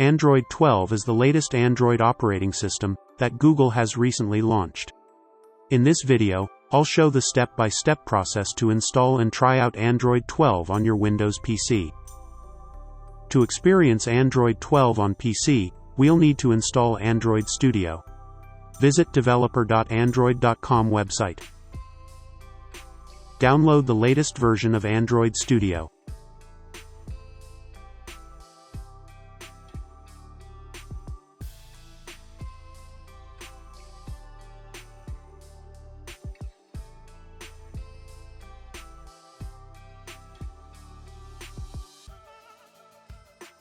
Android 12 is the latest Android operating system that Google has recently launched. In this video, I'll show the step-by-step process to install and try out Android 12 on your Windows PC. To experience Android 12 on PC, we'll need to install Android Studio. Visit developer.android.com website. Download the latest version of Android Studio.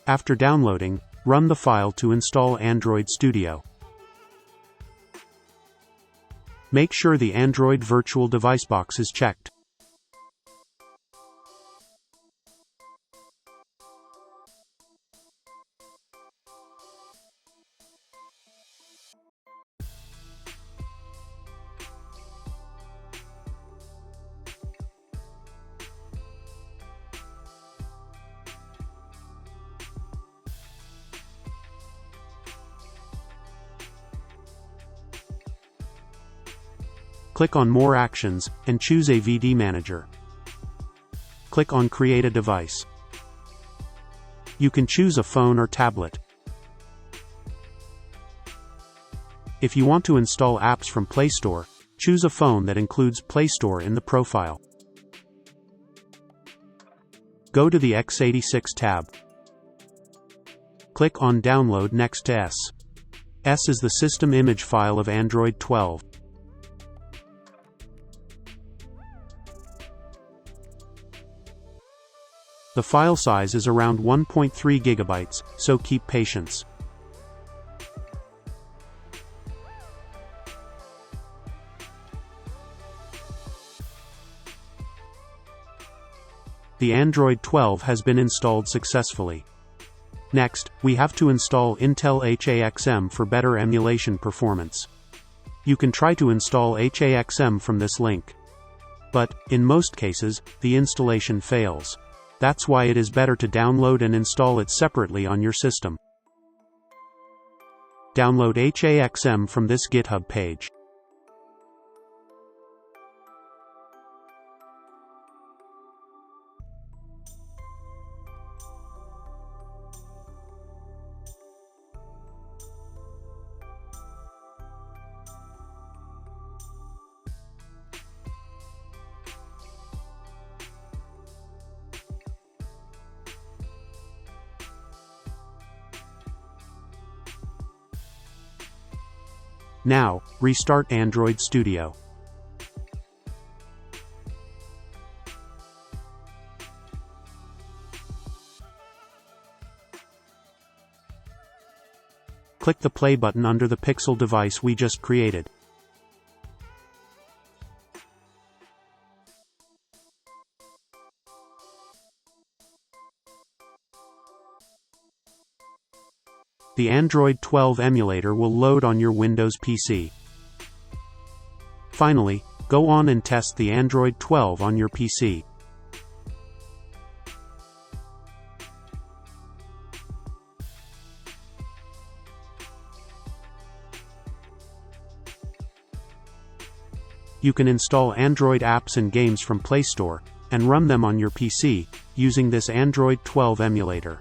After downloading, run the file to install Android Studio. Make sure the Android Virtual Device box is checked. Click on More Actions, and choose a VD Manager. Click on Create a Device. You can choose a phone or tablet. If you want to install apps from Play Store, choose a phone that includes Play Store in the profile. Go to the x86 tab. Click on Download next to S. S is the system image file of Android 12. The file size is around 1.3 gigabytes, so keep patience. The Android 12 has been installed successfully. Next, we have to install Intel HAXM for better emulation performance. You can try to install HAXM from this link. But, in most cases, the installation fails. That's why it is better to download and install it separately on your system. Download HAXM from this GitHub page. Now, restart Android Studio. Click the play button under the Pixel device we just created. The Android 12 emulator will load on your Windows PC. Finally, go on and test the Android 12 on your PC. You can install Android apps and games from Play Store, and run them on your PC, using this Android 12 emulator.